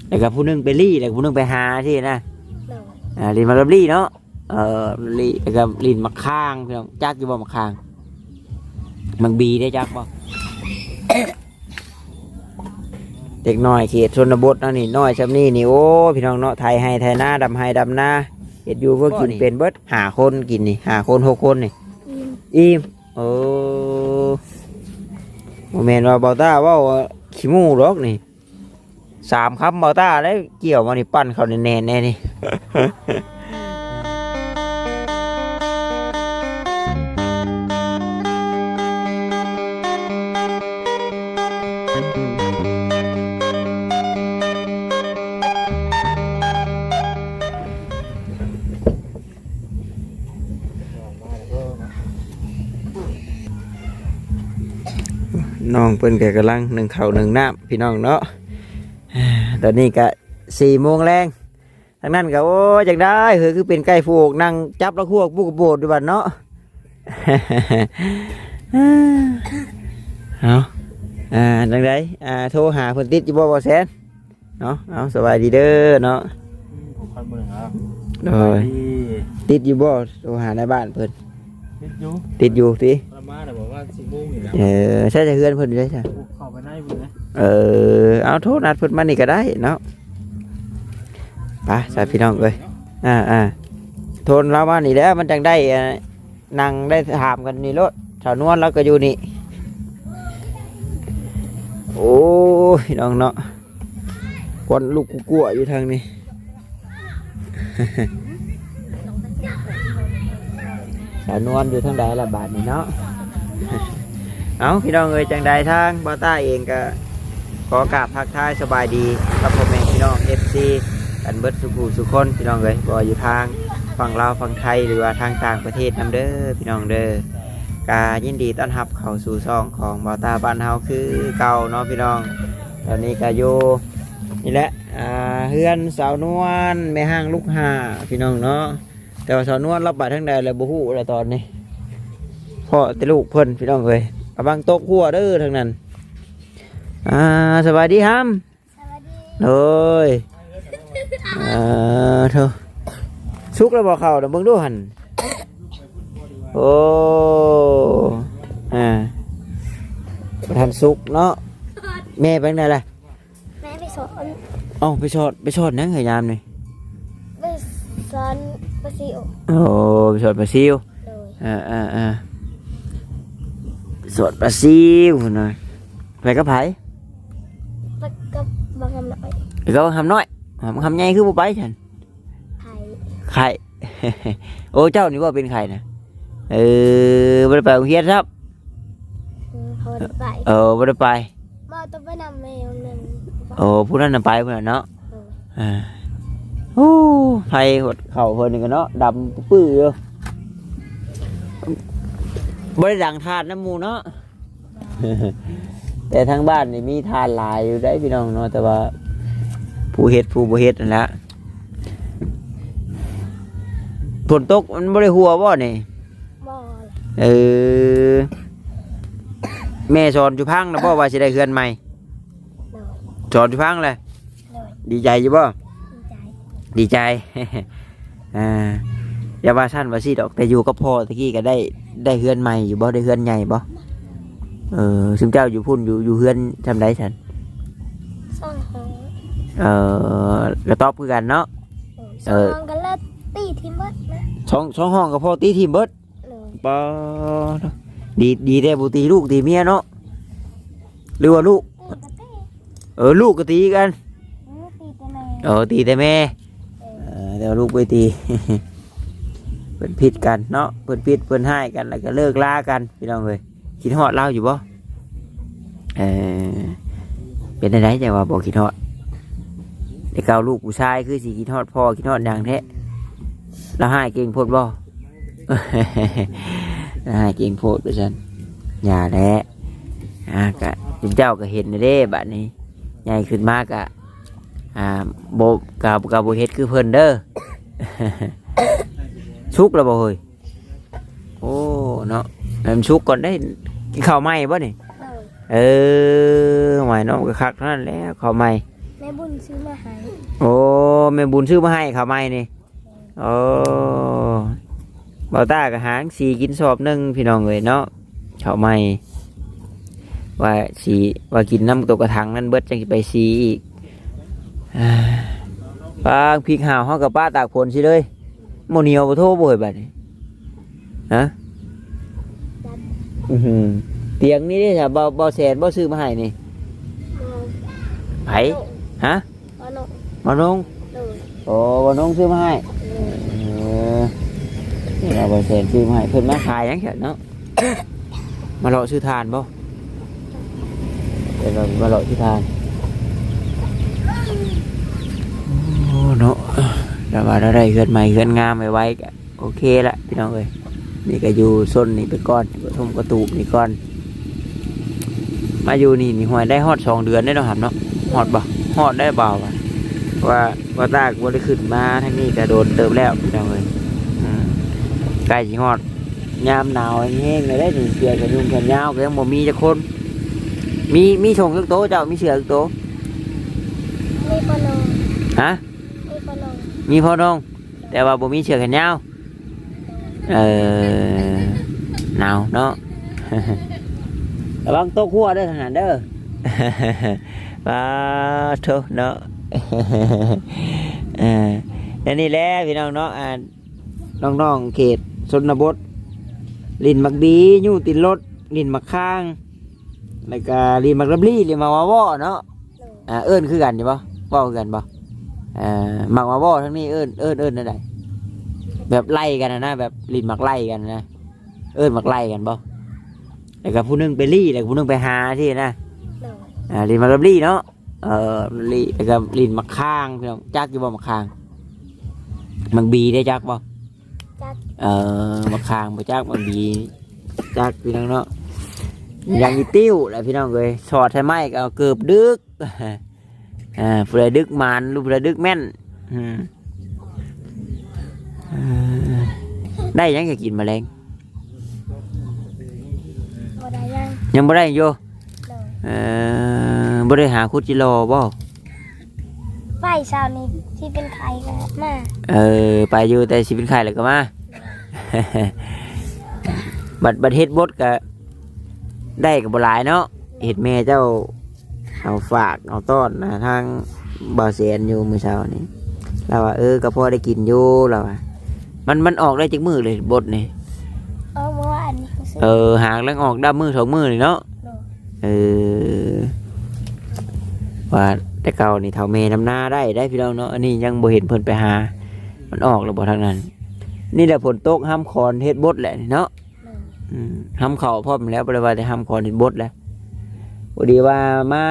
แล้วก็ผู้นึงไปลี่แล้วผู้นึงไปหาที่นะโดยลินมากับลี่เนาะลี่แล้วก็ลินมาข้างพี่น้องจักอยู่บ่มาข้างมังบีได้จักบ่ เด็กน้อยเขตชนบทนั่นนี่น้อยชำนี่นี่โอ้พี่น้องเนาะไทยให้ไทยหน้าดำให้ดำหน้าเห็ดอยู่เพื่อกินเป็นเบิด5 คนกินนี่5 คน6 คนนี่อิ่มโอ้โมเมนต์ว่าเบาต้าว่าขี้มูหรอกนี่3 คำเบาต้าได้เกี่ยวมานี่ปั้นเขาแน่นแน่นี่ น้องเพิ่นก็กำลังนึ่งข้าวนึ่งน้ำพี่น้องเนาะตอนนี้ก็4 โมงแรงทางนั้นก็โอ้จังได้เฮ้ยคือเป็นไก่ฟูกนั่งจับแล้วคั่วปุกโบดอยู่บ้านเนาะ เอาจังได้โทรหาเพิ่นติดอยู่บ่แซนเนาะเอาสบายดีเด้อเนาะโดยติดอยู่บ่โทรหาในบ้านเพิ่นติดอยู่สิมาแต่บอกว่า10 โมงนี่นะใช่จะเฮือนเพิ่นใช่จ้ะเข้าไปได้บุญนะเอาโทษนัดเพิ่นมานี่ก็ได้เนาะไปสายพี่น้องเอ้ยโทนเรามานี่แล้วมันจังได้นั่งได้ถามกันนี่รถสาวนวลแล้วก็อยู่นี่โอ้ยน้องเนาะควันลูกกัวอยู่ทางนี้ สาวนวลอยู่ทางใดละบาทนี่เนาะ เอาพี่น้องเอ้ยจังใดทางบาต้าเองก็ขอกราบทักทายสบายดีกับพ่อแม่พี่น้อง FC กันเบิดสุขสุขคนพี่น้องเอ้ยบ่อยู่ทางฝั่งลาวฝั่งไทยหรือว่าทางต่างประเทศนำเด้อพี่น้องเด้อกายินดีต้อนรับเข้าสู่ช่องของบาต้าบ้านเฮาคือเก่าเนาะพี่น้องตอนนี้ก็อยู่นี่แหละเฮือนสาวนวลแม่ห้างลูกห่าพี่น้องเนาะแต่ว่าสาวนวลรับบาดทั้งใดเลยบ่ฮู้แล้วตอนนี้พ่อแต่ลูกเพิ่นพี่น้องเอ้ยกำลังตกหัวเด้อทั้งนั้นสวัสดีฮัมเลยเธอชุกแล้วบอกเขาเดี๋ยวเบิ่งดูหันโอ้ประทานสุกเนาะแม่เป็นไงล่ะแม่ไปสอนไปชดนั่งเหยามนี่ไปสอนปลาซิวโอ้ไปชดปลาซิวสดปลาซิวหน่อยไปกับไผไปกับบางคำหน่อยไปกับคำน้อยคำใหญ่คือบ่ไปฉันไข่ โอ้เจ้านี่ว่าเป็นไข่นะบ่ได้ไปโรงเรียนครับเขาได้ไปบ่ได้ไปบ่ต้องไปนำแมวนึงผู้นั้นน่ะไปเพิ่นเนาะโอ้ไผหดเข่าเพิ่นนี่ก็เนาะดำปื้ออยู่บ่ได้ดังทานน้ำหมู่เนาะ แต่ทางบ้านนี่มีทานหลายอยู่ได้พี่น้องเนาะแต่ว่าผู้เฮ็ดผู้บ่เฮ็ดนั่นแหละฝนตกมันบ่ได้หัวบ่นี่บ่แม่สอนอยู่พังนะบ่ว่าสิได้เฮือนใหม่สอนอยู่พังเลยดีใจอยู่บ่ดีใจ อย่าว่าซั่นว่าสิดอกแต่อยู่กับพ่อตะกี้ก็ได้เฮือนใหม่อยู่บ่ได้เฮือนใหญ่บ่ซึ่งเจ้าอยู่พุ่นอยู่เฮือนทำได้ฉันกระต๊อบคือกันเนาะห้องกันแล้วตีทีมเบิดนะช่องห้องกับพ่อตีทีมเบิดปอดีได้บุตีลูกตีเมียเนาะหรือว่าลูกลูกก็ตีกันตีแต่แม่เดี๋ยวลูกไปตี เพิ่นผิดกันเนาะเพิ่นผิดเพิ่นให้กันแล้วก็เลิกลากันพี่น้องเลยคิดฮอดเล่าอยู่บ่เป็นได้จังว่าบอกคิดฮอดเด็กเก่าลูกผู้ชายคือสิคิดฮอดพ่อคิดฮอดอย่างแท้แล้วให้เก่งโพดบ่ ให้เก่งโพดด้วยฉันอย่าแหละก็เจ้าก็เห็นเด้บัดนี้ใหญ่ขึ้นมากอะโบกับโบเฮ็ดคือเพิ่นเด้อ ชุกแล้วบ่เฮ้ยโอ้เนาะมันชุกก่อนได้กินข้าวไหม้บ่นี่ใหม่เนาะก็คักเท่านั้นแหละข้าวไหม้แม่ ม่บุญซื้อมาให้ โอ้แม่บุญซื้อมาให้ข้าวไม้นี่โอ้บ่าวตาก็หางสีกินสอบหนึงพี่น้องเอ้ยเนาะข้าวไม้ว่าสีว่ากินน้ำตกกระถางนั่นเบิดจังสิไปสีอีกปางพริกห่าวเฮากับป้าตากฝนสิเลยโมเหนียวบ่โทบ่เฮ้ยบัดนี้ฮะเตียงนี่เด้ถ้าบ่แสนบ่ซื้อมาให้นี่ไผฮะ บ่นกบ่นง เลย โอ้บ่นงซื้อมาให้ นี่เราบ่แสนซื้อมาให้เพิ่นมาขายหยังแค่เนาะ มาเลาะซื้อทานบ่เดี๋ยวเรามาเลาะซื้อทานโอ้เนาะแล้วว่าเราได้เฮือนใหม่เฮือนงามไว้ก็โอเคละพี่น้องเอ้ยนี่ก็อยู่ซนนี่ไปก่อนกระทมกระตูบนี่ก่อนมาอยู่นี่หวยได้ฮอด2 เดือนได้เนาะครับเนาะฮอดบ่ฮอดได้เปล่าวะว่าตากบ่ได้ขึ้นมาทางนี้ก็โดนเติมแล้วพี่น้องเอ้ยใกล้สิฮอดยามหนาวแห้งเลยได้ถึงเสื้อกันยุ่งกันยาวก็ยังบ่มีจักคนมีชงจักโตเจ้ามีเสื้อจักโต มีปนง ฮะ มีปนง มีพ่อน้องแต่ว่าบ่มีเสื้อกันยาวหนาวเนาะ ระวังตกหัวเด้อทหารเด้อ ปาโถเนาะ อันนี้แหละพี่น้องเนาะน้องๆเขตชนบทลินมักบียู่ติดรถลินมักข้างแล้วก็ลินมักรับลี่ลินมักมาว่อเนาะเอิ้นคือกันใช่ปะว่อคือกันปะมักมาว่อทั้งนี้เอิ้นนั่นใดแบบไล่กันนะแบบลินมักไล่กันนะเอิ้นมักไล่กันปะแล้วก็ผู้นึงไปลี่แล้วผู้นึงไปหาที่นะ เลย ลินมักรับลี่เนาะลี่แล้วก็ลินมักข้างพี่น้องจักอยู่บ่มักข้างมักบีได้จักบ่ จัก มาคางมาจากมันดีจากพี่น้องเนาะอย่างอีติ้วแหละพี่น้องเลยสอดใช่ไหมก็เอาเกือบดึกผู้ใดดึกมันลูกผู้ใดดึกแม่นได้ยังจะกินแมลง บ่ได้ยัง ยังไม่ได้โย เลย ไม่ได้หาคุดจิโร่บ่ ไฟเช้านี้ที่เป็นไข่ก็มา ไปอยู่แต่สิเป็นไข่เลยก็มา บัดเฮ็ดบดก็ได้กับบหลายเนาะเฮ็ดแม่เจ้าเอาฝากเอาต้อนนะทางบ่าวเสียนอยู่มื้อเช้านี้เราว่าก็พอได้กินอยู่เราว่ามันออกได้จักมือเลยบดนี่ เอาเมื่อวานนี้ซื้อ หางแล้วออกดำมือ2 มือนี่เนาะ เลย ว่าแต่เก่านี่เท่าเมน้ำหน้าได้พี่น้องเนาะอันนี้ยังบ่เห็นเพิ่นไปหามันออกแล้วบ่ทางนั้นนี่แหละฝนตกห้ามคอนเฮ็ดบดแหละเนาะ เลย ห้ามเข่าพร้อมแล้วบ่ได้ว่าแต่ห้ามคอนเฮ็ดบดแล้วพอดีว่ามา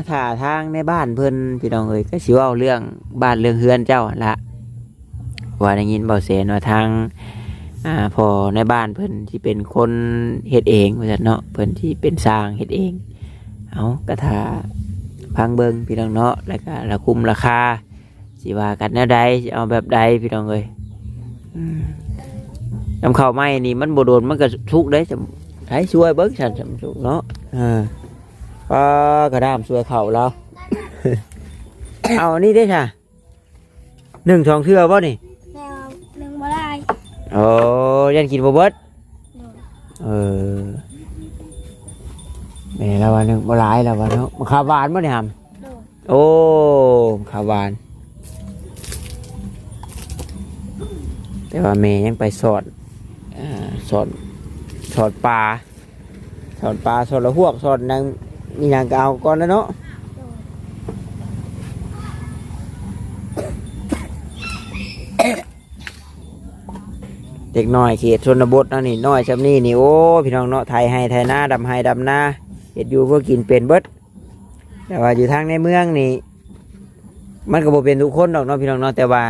ถ่าทางในบ้านเพิ่นพี่น้องเอ้ยก็สิเว้าเรื่องบ้านเรื่องเฮือนเจ้าหั่นละว่าได้ยินเบาแสนว่าทางพอในบ้านเพิ่นที่เป็นคนเฮ็ดเองว่าซั่นเนาะเพิ่นที่เป็นสร้างเฮ็ดเองเอาก็ถ้าพังเบิงพี่น้องเนาะแล้วก็ราคุมราคาสิว่ากันแนวใดสิเอาแบบใดพี่น้องเอ้ยนำข้าวไม้นี่มันบ่โดนมันก็ทุกได้จะให้ช่วยเบิ่งฉันจะทุกเนาะกระด้ามช่วยเข่าเรา เอานี่ได้ค่ะ1 2 เทื่อบ่นี่ แนวหนึ่งบ่ได้ โอ้ยันกินบ่เบิด เลย แม่ละวันนึงบ่หลายละวันเนาะมะขามหวานบ่นี่หำ เลย โอ้ขาวหวานแต่ว่าเมย์ยังไปสอดสอดปลาสอดละหวกสอดนางมีนางกาวก่อนแล้วเนาะเด็กน้อยเขตชนบทนั่นนี่น้อยจำนี่นี่โอ้พี่น้องเนาะไทยให้ไทยหน้าดำให้ดำหน้าเห็ดอยู่เพื่อกินเป็นเบิดแต่ว่าอยู่ทางในเมืองนี่มันก็บ่เป็นทุกคนดอกเนาะพี่น้องเนาะแต่ว่า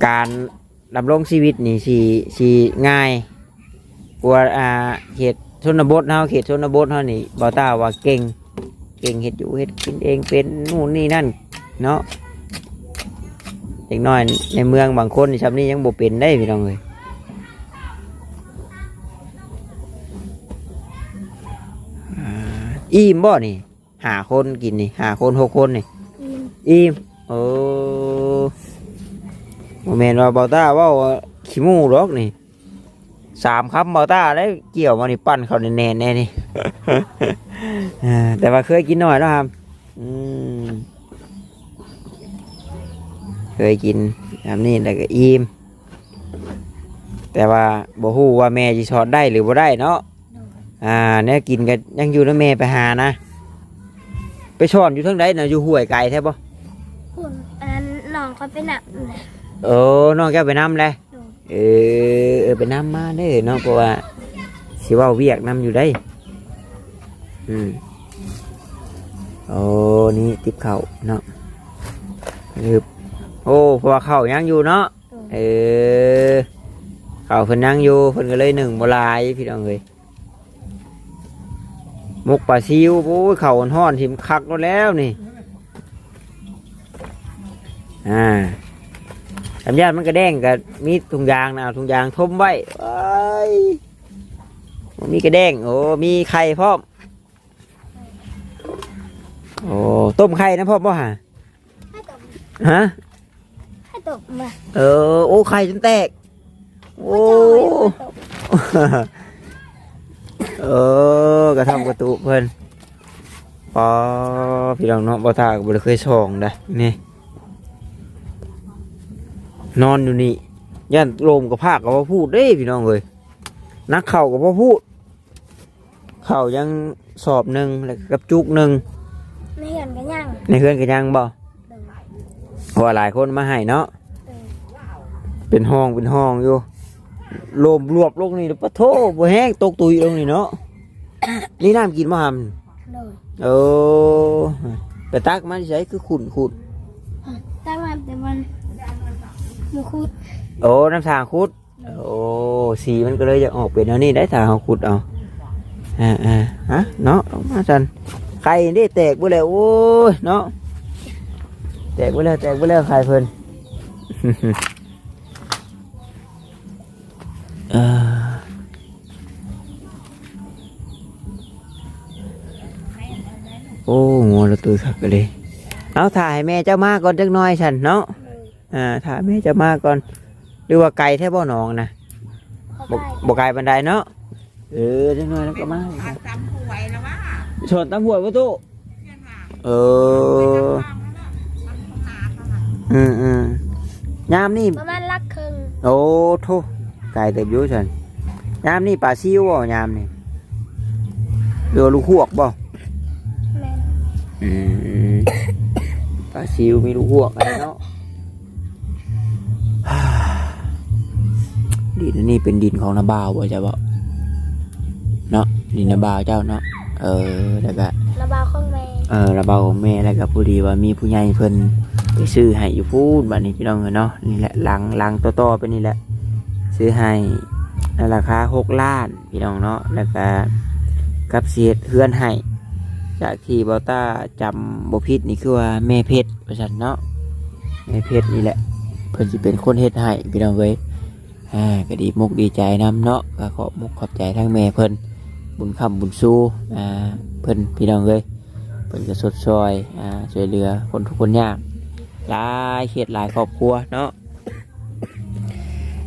การดำรงชีวิตนี่สิง่ายกว่าเขตชนบทเฮาเขตชนบทเฮานี่บ่ตาว่าเก่งเฮ็ดอยู่เฮ็ดกินเองเป็นนู่นนี่นั่นเนาะเด็กน้อยในเมืองบางคนนี่ซ้ำนี้ยังบ่เป็นได้พี่น้องเอ้ยอิ่มบ่นี่ 5 คนกินนี่5 คน6 คนนี่ อิ่ม อิ่มโอ้บ่แม่นว่าเบาต้าเว้าว่าขี้มูกหรอกนี่3 คำเบาต้าได้เกี่ยวมานี่ปั้นเข้าแน่นๆแน่นี่ แต่ว่าเคยกินหน่อยเนาะครับเคยกินแบบนี้แล้วก็อิ่มแต่ว่าบ่ฮู้ว่าแม่สิสอนได้หรือบ่ได้เนาะเนี่ยกินก็ยังอยู่นำแม่ไปหานะไปสอนอยู่ทางใดน่ะอยู่ห้วยไกลแท้บ่ คุณอันนั้นน้องเขาไปหนักนะ น้องแก้วไปนำเลยไปนำมาเด้อเนาะเพราะว่าสิเว้าเวียกนำอยู่ได้นี่ติบเข่าเนาะเพราะว่าเข่ายังอยู่เนาะเข่าเพิ่นยังอยู่เพิ่นก็เลย1บ่หลายพี่น้องเอ้ยมุกปลาซิวโอ้ยเข่าฮ้อนๆทิ่มคักแล้วนี่สัญญาณมันกระแดงกับมีถุงยางนะถุงยางทมไว้มีกระแดงมีไข่พร้อมต้มไข่นะพ่อป่ะฮะ ให้ตกมา ไข่จนแตกกระทำกระตุเพิ่นพี่น้องเนาะบ่ทาก็บ่ได้เคยส่องได้นี่นอนอยู่นี่ย่านลมกับภาคกับพ่อพูดเด้พี่น้องเลยนักเข่ากับพ่อพูดเข่ายังสอบหนึ่งแล้วกับจุกหนึ่งในเฮือนกันยังบ่เพราะหลายคนมาให้เนาะเป็นห้องอยู่ลมรวบลงนี่ปะโถบ่แห้งตกตุยลงนี่เนาะนี่น้ำกินมาหำแต่ตักมันใช้คือขุ่นตักมาแต่มันมาขุดน้ำทางขุดสีมันก็เลยจะออกเป็นอันนี้ได้ทางเขาขุดเอาเนาะมาจันไข่ได้แตกไปแล้วโอ้ยเนาะแตกไปแล้วไข่เพิ่น งัวเราตัวขักเลยเอาถ่ายแม่เจ้ามาก่อนจักหน่อยฉันเนาะถ่ายแม่เจ้ามาก่อนหรือว่าไก่แท้บ่หนองนะบ่ไก่บันไดเนาะจักหน่อยแล้วก็มาชนตำหวยประตูยามนี่ประมาณลักครึ่งโธ่ไก่เต็มยุ่ฉันยามนี่ปลาซิวบ่ยามนี่เรือลูกหวกบ่ปลาซิวมีลูกหวกอะไรเนาะดินนี่เป็นดินของนาบ่าวบ่ใช่บ่เนาะดินนาบ่าวเจ้าเนาะแล้วก็นาบ่าวของแม่นาบ่าวของแม่แล้วก็พอดีว่ามีผู้ใหญ่เพิ่นไปซื้อให้อยู่พูดบัดนี้พี่น้องเนาะนี่แหละลังต่อๆไปนี่แหละซื้อให้ราคา6 ล้านพี่น้องเนาะแล้วก็กับเศษเฮือนให้จากที่บอต้าจำบพิษนี่คือว่าแม่เพชรประชันเนาะแม่เพชรนี่แหละเพิ่นสิเป็นคนเฮ็ดให้พี่น้องเว้ยก็ดีมุกดีใจนำเนาะก็ขอบมุกขอบใจทั้งแม่เพิ่นบุญคำบุญสู้เพิ่นพี่น้องเว้ยเพิ่นก็สดซอยช่วยเหลือคนทุกคนยากหลายเขตหลายครอบครัวเนาะ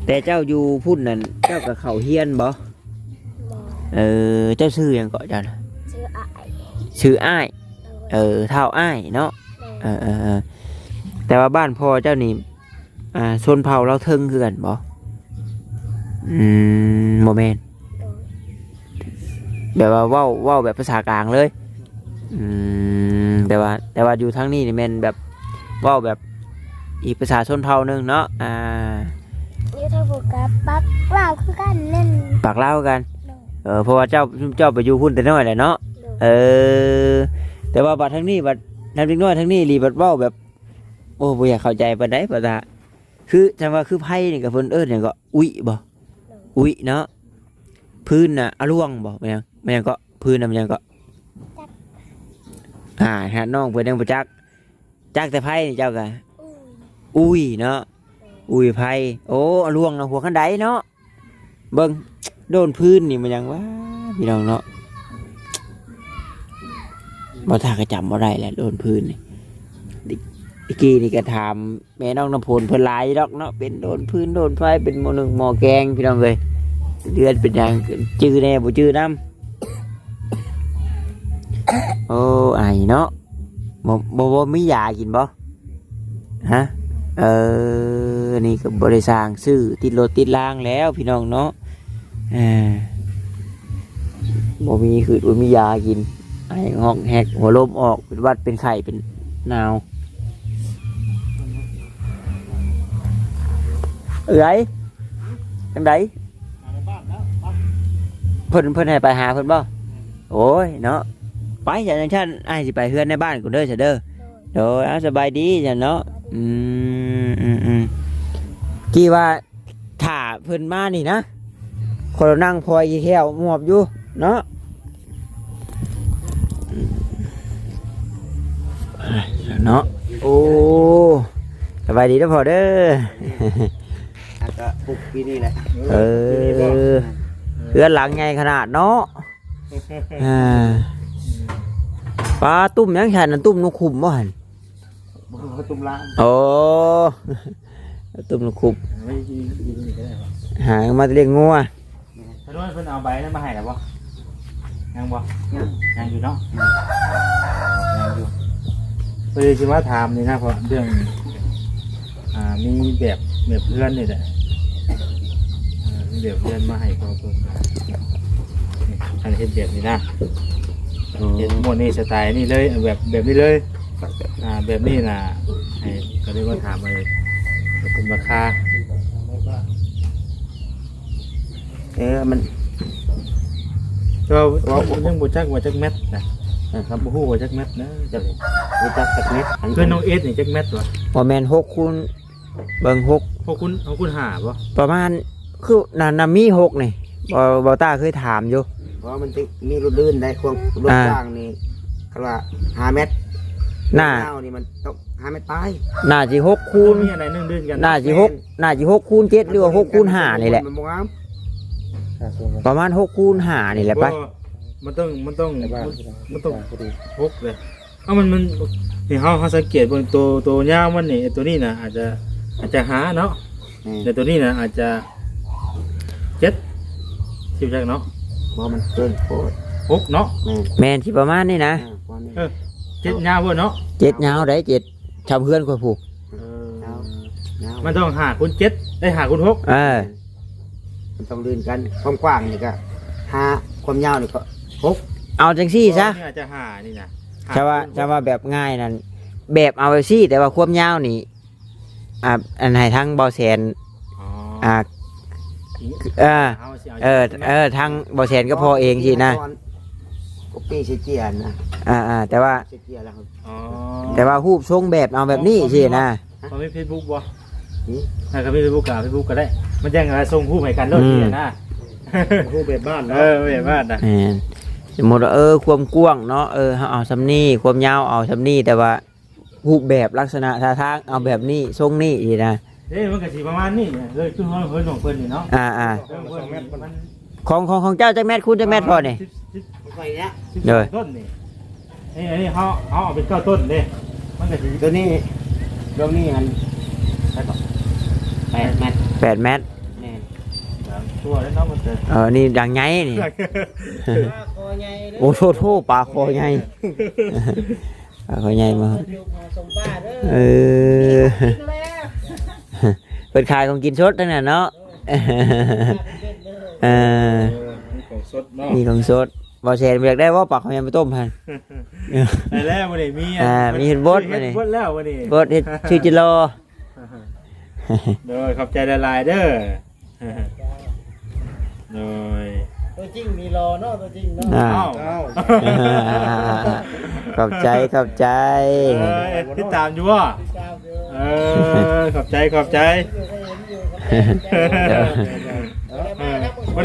แต่เจ้าอยู่พุ่นนั่นเจ้ากับเขาเฮียนบ่เจ้าชื่อยังเกาะจันชื่ออ้ายเท่าอ้ายเนาะแต่ว่าบ้านพ่อเจ้านี่ชนเผ่าเราเทิงคือกันบ่โมเมนแบบว่าเว้าแบบภาษากลางเลยแต่ว่าอยู่ทั้งนี้นี่แม่นแบบเว้าแบบอีกภาษาชนเผ่านึงเนาะนี่ถ้าพูดกับปักเล่าคือกันเล่นปากเล่ากันเพราะว่าเจ้าไปอยู่พุ่นแต่น้อยแหละเนาะแต่ว่าบัดทั้งนี้บัดทำเล็กน้อยทั้งนี้รีบัดเว้าแบบบ่อยากเข้าใจปานใดภาษาคือจังว่าคือไผ่นี่กับเพิ่นเนี่ยก็อุ้ยบ่อุ้ยเนาะพื้นน่ะอร่วงบ่แม่นก็พื้นน่ะมันยังก็ฮะน้องเพิ่นยังบ่จักแต่ไผ่นี่เจ้าก็อุ้ยเนาะอุ้ยไผ่อร่วงนะหัวขันไดเนาะเบิ่งโดนพื้นนี่มันยังว่าพี่น้องเนาะ บ่ถ้าก็จำบ่ได้แหละโดนพื้นนี่อีกี้นี่ก็ถามแม่น้องน้ำพลเพิ่นหลายดอกเนาะเป็นโดนพื้นโดนไฟเป็นหม้อนึ่งหม้อแกงพี่น้องเอ้ยเดือนเป็นหยังจื้อแน่บ่จื้อนำโอ้ไอเนาะบ่มียากินบ่ฮะนี่ก็บ่ได้สร้างซื้อติดรถติดรางแล้วพี่น้องเนาะบ่มีคือบ่มียากินไอหอกแหกหัวลมออกเป็นหวัดเป็นไข้เป็นหนาวจังไดเพิ่นให้ไปหาเพิ่นบ่โอ้ยเนาะไปอย่างฉันไอ้สิไปเฮือนในบ้านกูเด้อซะเด้อโดยสบายดีจ้ะเนาะกี่ว่าถ้าเพิ่นมานี่นะคนเรานั่งพลอยแค่หมอบอยู่เนาะเนาะโอ้สบายดีเด้อพ่อเด้อก็ปลุกปีนี้แหละเพื่อนหลังไงขนาดเนาะปลาตุ่มยังฉันนั่นตุ่มนกขุมบ่หันตุ้มละโอ้ตุ่มนกขุมหามาเลี้ยงงัวถ้าด้วยเพิ่นเอาใบนั้นมาให้แล้วบ่ยังบ่ยังอยู่เนาะยังอยู่เพิ่นสิมาถามนี่นะเพราะเรื่องมีแบบเพื่อนนี่แหละมีแบบเพื่อนมาให้เขาเพิ่นอันเฮ็ดแบบนี้นะเฮ็ดหมดนี่สไตล์นี่เลยแบบนี้เลยแบบนี้น่ะให้ก็เลยว่าถามเลยเป็นราคามันก็ยังบ่จักว่าจักเม็ดนะครับบ่ฮู้ว่าจักเม็ดนะจักรู้จักจักเม็ดคือน้องเอสนี่จักเม็ดวะบ่แม่น6คูณเบิ่ง6คูณ5บ่ประมาณคือน่ะมี6นี่บ่ตาเคยถามอยู่เพราะมันจะมีรูลื่นได้ควงรูล่างนี่คำว่า5 เมตรหน้านี่มันต้อง5 เมตรตายน่าสิ6คูณมีอะไร1เดือนกันน่าสิ6คูณ7หรือว่า6คูณ5นี่แหละประมาณ6คูณ5นี่แหละไปมันต้อง6เลยมันนี่เฮาสังเกตเบิ่งตัวยาวมันนี่ตัวนี้น่ะอาจจะหาเนาะแต่ตัวนี้น่ะอาจจะ7สิบจักเนาะเพราะมันเกินโคตร6เนาะแม่นสิประมาณนี้นะ7ยาวบ่เนาะ7ยาวได้7ชาวเพื่อนค่อยผูกมันต้อง5คูณ7ได้5คูณ6มันต้องลื่นกันความกว้างนี่ก็5ความยาวนี่ก็6เอาจังซี่ซะอาจจะ5นี่นะจะว่าแบบง่ายนั่นแบบเอาไปซี่แต่ว่าความยาวนี่อันไหนทั้งเบาแสนทั้งเบาแสนก็พอเองสินะก็ปีเชียนะแต่ว่าแต่ว่ารูปทรงแบบเอาแบบนี้สินะมันไม่เฟซบุ๊กบ่ถ้าเขาไม่เฟซบุ๊กก็ได้มันยังอะไรทรงรูปให้กันโลดนี่นะรูปแบบบ้านแบบบ้านนะสมมติว่าความกว้างเนาะเอาสำนี่ความยาวเอาสำนี่แต่ว่ารูปแบบลักษณะท่าทางเอาแบบนี้ทรงนี่สินะมันก็สิประมาณนี้เลยคือเพิ่นของเพิ่นนี่เนาะของเจ้าจักแมทคุณจักแมทพอนี่เลยต้นนี่อันนี้เขาเอาเป็น9ต้นเด้มันก็สิตัวนี้ตรงนี้มันใช่ป่ะ8 เมตรนี่ตัวแล้วเนาะมันนี่ดังไงนี่โอ้โทษปลาคอไงปลาคอไงมาเป็นขายของกินสดนั่นน่ะเนาะมีของสดบอเชนเรียกได้ว่าปลาคอไงไปต้มพันแต่แล้ววันนี้มีเห็ดบดวันนี้บดแล้ววันนี้บดเห็ดชื่อจิโร่โดยขอบใจละลายเด้อโดยตัวจริงมีรอเนาะตัวจริงเนาะขอบใจติดตามอยู่ว่ะขอบใจก็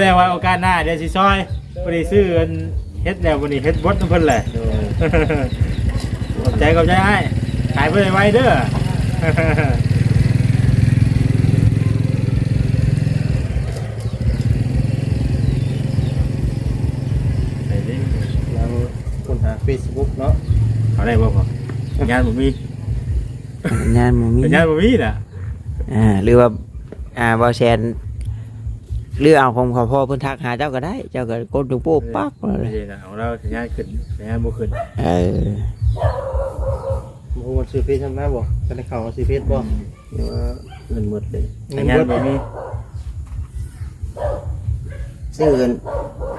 ได้ว่าโอกาสหน้าเดี๋ยวสิซอยพอดีซื้อเฮ็ดแล้ววันนี้เฮ็ดบดเพิ่นแหละขอบใจให้ขายเพิ่นไว้เด้อFacebook เนาะ เอาได้บ่พอสัญญาณบ่มี สัญญาณบ่มี สัญญาณบ่มีน่ะ หรือว่าบ่แซนหรือเอาของพ่อเพิ่นทักหาเจ้าก็ได้เจ้าก็กดดูโป๊ะปั๊บเล ไม่ ย ใช่นะของเราสัญญาณขึ้นสัญญาณบ่ขึ้น เออ โอ้ซื้อเพชรทำหน้าบ่จะได้เข้าซื้อเพชรบ่เดี๋ยวเงินหมดเลย สัญญาณบ่มี ซื้อกัน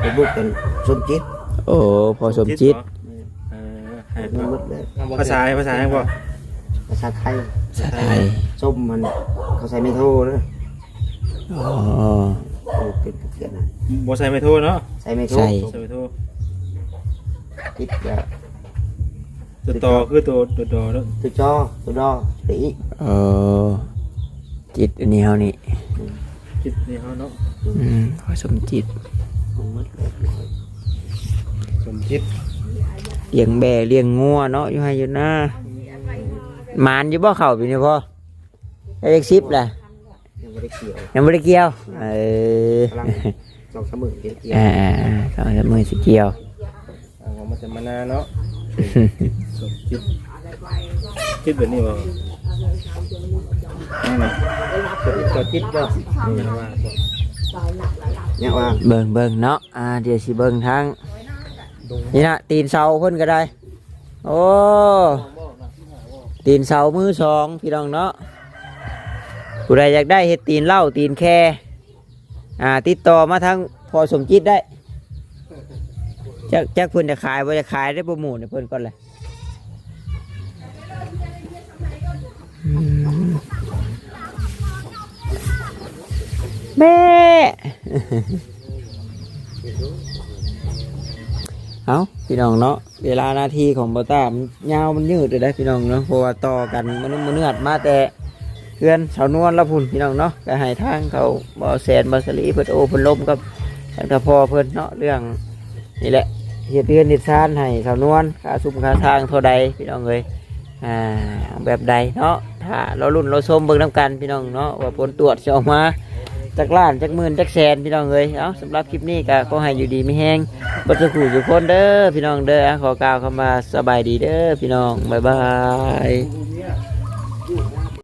ไปบุกกันสมจิต โอ้พอสมจิต ให้ เงินหมดเลย ภาษาหยังบ่ ภาษาไทย ภาษาไทย ส้มมันเขาใส่ไม่โทเลย อ๋อ โอ้เป็นเพื่อนนะ บ่ใส่ไม่โทรเนาะ ใส่ไม่โท ใส่ ใส่ไม่โทร ติดกับ ตัวต่อคือตัวดอเนาะ ตัวจอตัวดอตี เออจิตอันนี้เฮานี่ คิดนี่เฮาเนาะ พอสมจิต หมดเลย สมคิด เลี้ยงแบะเลี้ยงงัวเนาะอยู่ให้อยู่หน้าหมานอยู่บ่เข้าปีนี้พ่อได้เลข10ล่ะ ยังไม่ได้เกี่ยว ยังบ่ได้เกี่ยวเออ พลังสองสามหมื่นเกี่ยว สองสามมื้อสิเกี่ยว ของมันจะมานาเนาะ สมคิดคิดแบบนี้บ่นั่นน่ะ ตัวจิตก็ นี่ว่า เนี่ยว่า เบิ่งเนาะเดี๋ยวสิเบิ่งทางนี่นะตีนเสาเพิ่นก็ได้โอ้ตีนเสามือสองพี่น้องเนาะผู้ใดอยากได้เฮ็ดตีนเหล้าตีนแค่ติดต่อมาทางพอสมจิตได้จักเพิ่นจะขายบ่จะขายได้โปรโมทให้เพิ่นก่อนเลยแม่ เอาพี่น้องเนาะเวลานาทีของบอต้ามันยาวมันยืดเลยได้พี่น้องเนาะเพราะว่าต่อกันมันเนือดมาแต่เพื่อนสาวนวลละพุ่นพี่น้องเนาะก็ให้ทางเขาบอแสนบอสลีเพิ่นโอเพิ่นลมกับทางตะพอเพิ่นเนาะเรื่องนี่แหละเฮ็ดเรือนเฮ็ดซานให้สาวนวลค่าซุ่มค่าทางเท่าใดพี่น้องเอ้ยแบบใดเนาะถ้าเรารุ่นเราชมเบิ่งน้ำกันพี่น้องเนาะว่าผลตรวจจะออกมาจากล้านจากหมื่นจากแสนพี่น้องเอ้ยเอาสำหรับคลิปนี้ก็ขอให้อยู่ดีมีแห้งบัดสักครู่ทุกคนเด้อพี่น้องเด้อขอกล่าวคำว่าสบายดีเด้อพี่น้องบ๊ายบาย